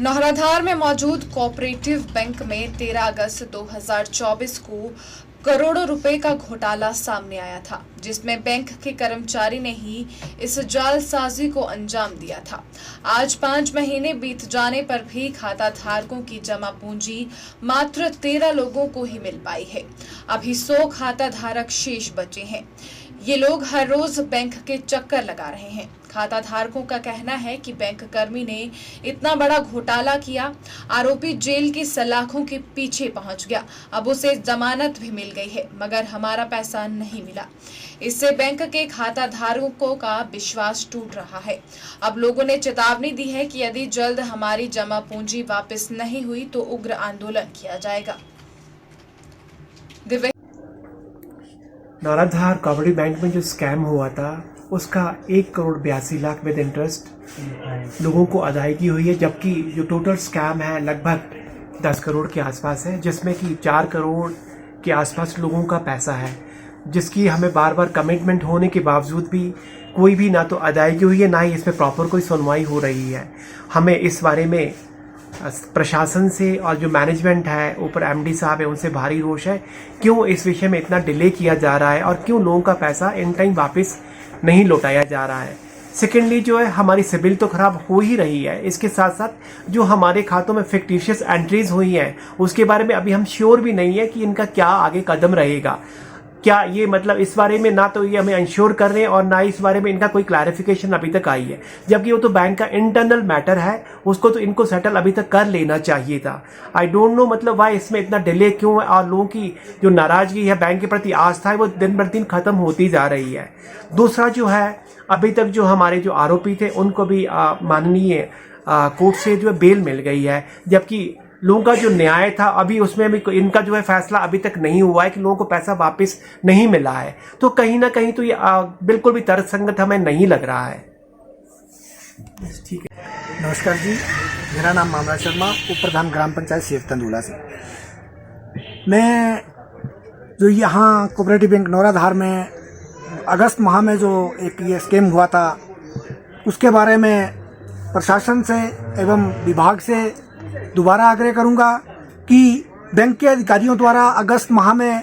नौहराधार में मौजूद cooperative bank में 13 अगस्त 2024 को करोड़ों रुपए का घोटाला सामने आया था, जिसमें बैंक के कर्मचारी ने ही इस जालसाजी को अंजाम दिया था। आज 5 महीने बीत जाने पर भी खाता धारकों की जमा पूंजी मात्र 13 लोगों को ही मिल पाई है। अभी 100 खाता धारक शेष बचे हैं। ये लोग हर रोज बैंक के चक्कर लगा रहे हैं। खाता धारकों का कहना है कि बैंक कर्मी ने इतना बड़ा घोटाला किया, आरोपी जेल की सलाखों के पीछे पहुंच गया। अब उसे जमानत भी मिल गई है, मगर हमारा पैसा नहीं मिला। इससे बैंक के खाता धारकों का विश्वास टूट रहा है। अब लोगों ने चेतावनी दी है कि यदि जल्द हमारी जमा पूंजी वापस नहीं हुई तो उग्र आंदोलन किया जाएगा। नौहराधार कोऑपरेटिव बैंक में जो स्कैम हुआ था उसका 1,82,00,000 विद इंटरेस्ट लोगों को अदायगी हुई है, जबकि जो टोटल स्कैम है लगभग 10 करोड़ के आसपास है, जिसमें कि 4 करोड़ के आसपास लोगों का पैसा है, जिसकी हमें बार बार कमिटमेंट होने के बावजूद भी कोई भी ना तो अदायगी हुई है, ना ही इसमें प्रॉपर कोई सुनवाई हो रही है। हमें इस बारे में प्रशासन से और जो मैनेजमेंट है, ऊपर एमडी साहब है, उनसे भारी रोष है। क्यों इस विषय में इतना डिले किया जा रहा है और क्यों लोगों का पैसा इन टाइम वापस नहीं लौटाया जा रहा है। सेकेंडली जो है, हमारी सिबिल तो खराब हो ही रही है, इसके साथ साथ जो हमारे खातों में फिक्टिशियस एंट्रीज हुई हैं उसके बारे में अभी हम श्योर भी नहीं है कि इनका क्या आगे कदम रहेगा। क्या ये मतलब इस बारे में ना तो ये हमें इंश्योर कर रहे हैं और ना इस बारे में इनका कोई क्लैरिफिकेशन अभी तक आई है, जबकि वो तो बैंक का इंटरनल मैटर है, उसको तो इनको सेटल अभी तक कर लेना चाहिए था। आई डोंट नो मतलब वाई इसमें इतना डिले क्यों है, और लोगों की जो नाराजगी है, बैंक के प्रति आस्था है, वो दिन बर दिन खत्म होती जा रही है। दूसरा जो है, अभी तक जो हमारे जो आरोपी थे उनको भी माननीय कोर्ट से जो है बेल मिल गई है, जबकि लोगों का जो न्याय था अभी उसमें भी इनका जो है फैसला अभी तक नहीं हुआ है कि लोगों को पैसा वापस नहीं मिला है। तो कहीं ना कहीं तो ये बिल्कुल भी तर्कसंगत हमें नहीं लग रहा है। ठीक है, नमस्कार जी, मेरा नाम मामला शर्मा, उप प्रधान ग्राम पंचायत सेव तंदुला से। मैं जो यहाँ कोऑपरेटिव बैंक नौहराधार में अगस्त माह में जो एक ये स्कैम हुआ था, उसके बारे में प्रशासन से एवं विभाग से दोबारा आग्रह करूंगा कि बैंक के अधिकारियों द्वारा अगस्त माह में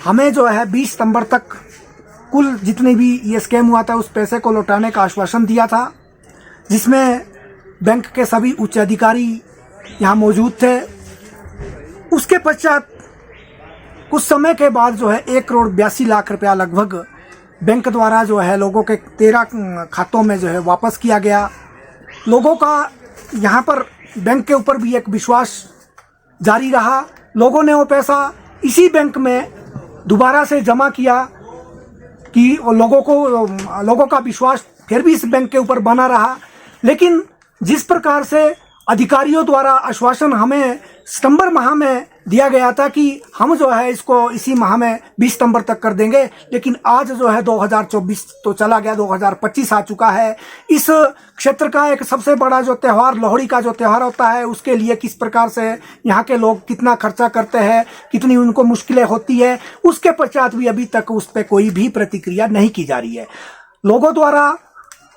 हमें जो है 20 सितंबर तक कुल जितने भी ये स्कैम हुआ था उस पैसे को लौटाने का आश्वासन दिया था, जिसमें बैंक के सभी उच्च अधिकारी यहाँ मौजूद थे। उसके पश्चात कुछ समय के बाद जो है 1,82,00,000 रुपया लगभग बैंक द्वारा जो है लोगों के 13 खातों में जो है वापस किया गया। लोगों का यहाँ पर बैंक के ऊपर भी एक विश्वास जारी रहा। लोगों ने वो पैसा इसी बैंक में दोबारा से जमा किया कि लोगों का विश्वास फिर भी इस बैंक के ऊपर बना रहा। लेकिन जिस प्रकार से अधिकारियों द्वारा आश्वासन हमें सितंबर माह में दिया गया था कि हम जो है इसको इसी माह में 20 सितंबर तक कर देंगे, लेकिन आज जो है 2024 तो चला गया, 2025 आ चुका है। इस क्षेत्र का एक सबसे बड़ा जो त्यौहार, लोहड़ी का जो त्यौहार होता है, उसके लिए किस प्रकार से यहाँ के लोग कितना खर्चा करते हैं, कितनी उनको मुश्किलें होती है, उसके पश्चात भी अभी तक उस पर कोई भी प्रतिक्रिया नहीं की जा रही है। लोगों द्वारा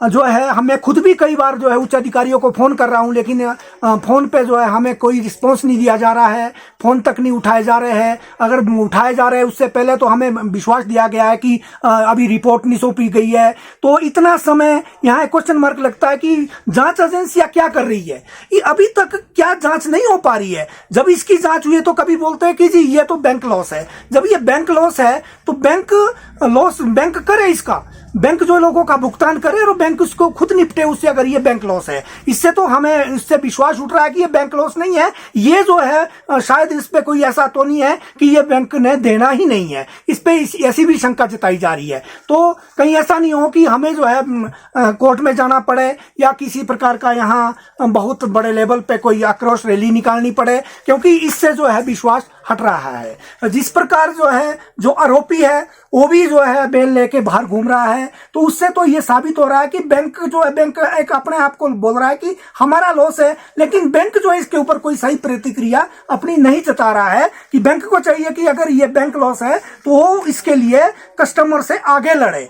जो है, हमें खुद भी कई बार जो है उच्च अधिकारियों को फ़ोन कर रहा हूं, लेकिन फ़ोन पे जो है हमें कोई रिस्पॉन्स नहीं दिया जा रहा है, फ़ोन तक नहीं उठाए जा रहे हैं। अगर उठाए जा रहे हैं उससे पहले तो हमें विश्वास दिया गया है कि अभी रिपोर्ट नहीं सौंपी गई है। तो इतना समय यहाँ क्वेश्चन मार्क लगता है कि जांच एजेंसियां क्या कर रही है, ये अभी तक क्या जांच नहीं हो पा रही है। जब इसकी जांच हुई है तो कभी बोलते हैं कि जी ये तो बैंक लॉस है। जब ये बैंक लॉस है तो बैंक करे, इसका बैंक जो लोगों का भुगतान करे और बैंक उसको खुद निपटे उससे, अगर ये बैंक लॉस है। इससे तो हमें इससे विश्वास उठ रहा है कि ये बैंक लॉस नहीं है। ये जो है शायद इस पे कोई ऐसा तो नहीं है कि ये बैंक ने देना ही नहीं है, इस पे ऐसी भी शंका जताई जा रही है। तो कहीं ऐसा नहीं हो कि हमें जो है कोर्ट में जाना पड़े या किसी प्रकार का यहाँ बहुत बड़े लेवल पे कोई आक्रोश रैली निकालनी पड़े, क्योंकि इससे जो है विश्वास हट रहा है। जिस प्रकार जो है जो आरोपी है वो भी जो है बेल लेके बाहर घूम रहा है, तो उससे तो ये साबित हो रहा है कि बैंक जो है, बैंक एक अपने आप को बोल रहा है कि हमारा लॉस है, लेकिन बैंक जो है इसके ऊपर कोई सही प्रतिक्रिया अपनी नहीं जता रहा है। कि बैंक को चाहिए कि अगर ये बैंक लॉस है तो वो इसके लिए कस्टमर से आगे लड़े।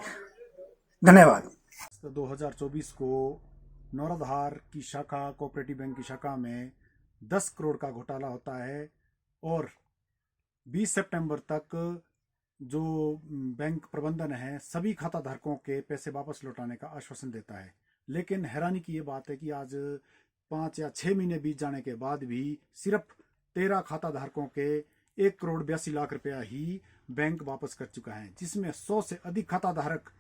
धन्यवाद। 2024 को नौराधार की शाखा कोऑपरेटिव बैंक की शाखा में 10 करोड़ का घोटाला होता है और 20 सितंबर तक जो बैंक प्रबंधन है सभी खाता धारकों के पैसे वापस लौटाने का आश्वासन देता है। लेकिन हैरानी की ये बात है कि आज 5 या 6 महीने बीत जाने के बाद भी सिर्फ 13 खाता धारकों के 1 करोड़ 82 लाख रुपया ही बैंक वापस कर चुका है, जिसमें 100 से अधिक खाता धारक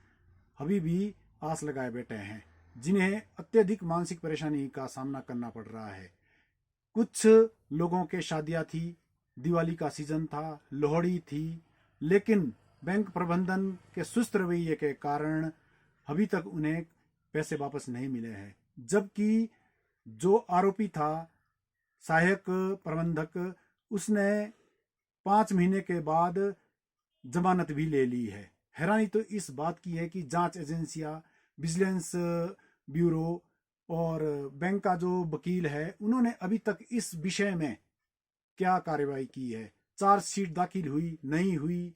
अभी भी आस लगाए बैठे हैं, जिन्हें अत्यधिक मानसिक परेशानी का सामना करना पड़ रहा है। कुछ लोगों के शादियां थी, दिवाली का सीजन था, लोहड़ी थी, लेकिन बैंक प्रबंधन के सुस्त रवैये के कारण अभी तक उन्हें पैसे वापस नहीं मिले हैं। जबकि जो आरोपी था सहायक प्रबंधक, उसने 5 महीने के बाद जमानत भी ले ली है। हैरानी तो इस बात की है कि जांच एजेंसियां, विजिलेंस ब्यूरो और बैंक का जो वकील है, उन्होंने अभी तक इस विषय में क्या कार्रवाई की है। चार्जशीट दाखिल हुई नहीं हुई,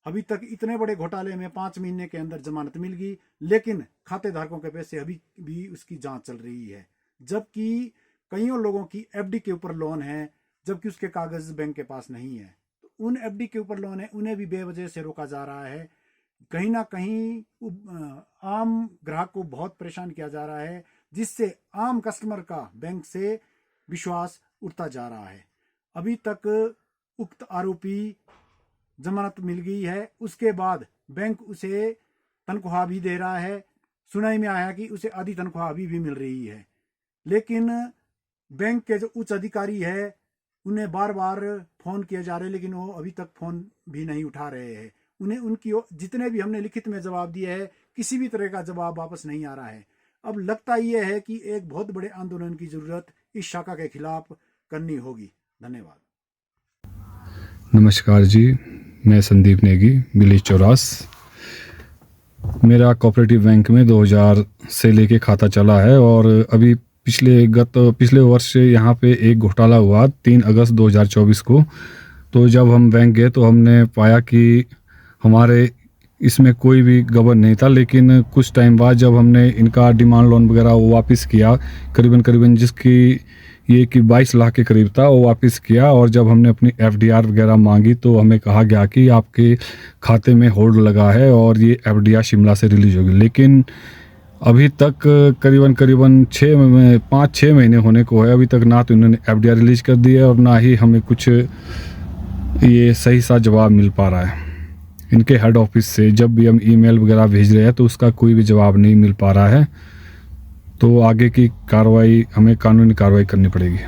अभी तक इतने बड़े घोटाले में 5 महीने के अंदर जमानत मिल गई, लेकिन खाते धारकों के पैसे अभी भी उसकी जांच चल रही है। जबकि कईयों लोगों की एफडी के ऊपर लोन है, जबकि उसके कागज बैंक के पास नहीं है। तो उन एफडी के ऊपर लोन है, उन्हें भी बेवजह से रोका जा रहा है। कहीं ना कहीं आम ग्राहक को बहुत परेशान किया जा रहा है, जिससे आम कस्टमर का बैंक से विश्वास उठता जा रहा है। अभी तक उक्त आरोपी जमानत मिल गई है, उसके बाद बैंक उसे तनख्वाह भी दे रहा है। सुनाई में आया कि उसे आधी तनख्वाह अभी भी मिल रही है, लेकिन बैंक के जो उच्च अधिकारी है उन्हें बार बार फोन किए जा रहे हैं, लेकिन वो अभी तक फोन भी नहीं उठा रहे हैं। उन्हें उनकी जितने भी हमने लिखित में जवाब दिए हैं, किसी भी तरह का जवाब वापस नहीं आ रहा है। अब लगता यह है कि एक बहुत बड़े आंदोलन की जरूरत इस शाखा के खिलाफ करनी होगी। धन्यवाद। नमस्कार जी, मैं संदीप नेगी, विलेज चौरास। मेरा कोऑपरेटिव बैंक में 2000 से लेके खाता चला है और अभी पिछले वर्ष यहाँ पे एक घोटाला हुआ 3 अगस्त 2024 को। तो जब हम बैंक गए तो हमने पाया कि हमारे इसमें कोई भी गबन नहीं था, लेकिन कुछ टाइम बाद जब हमने इनका डिमांड लोन वगैरह वो वापस किया, करीबन जिसकी ये कि 22 लाख के करीब था, वो वापस किया। और जब हमने अपनी एफडीआर वगैरह मांगी तो हमें कहा गया कि आपके खाते में होल्ड लगा है और ये एफडीआर शिमला से रिलीज होगी। लेकिन अभी तक करीबन 5-6 महीने होने को है, अभी तक ना तो इन्होंने एफडीआर रिलीज कर दी है और ना ही हमें कुछ ये सही सा जवाब मिल पा रहा है इनके हेड ऑफिस से। जब भी हम ईमेल वगैरह भेज रहे हैं तो उसका कोई भी जवाब नहीं मिल पा रहा है। तो आगे की कार्रवाई, हमें कानूनी कार्रवाई करनी पड़ेगी।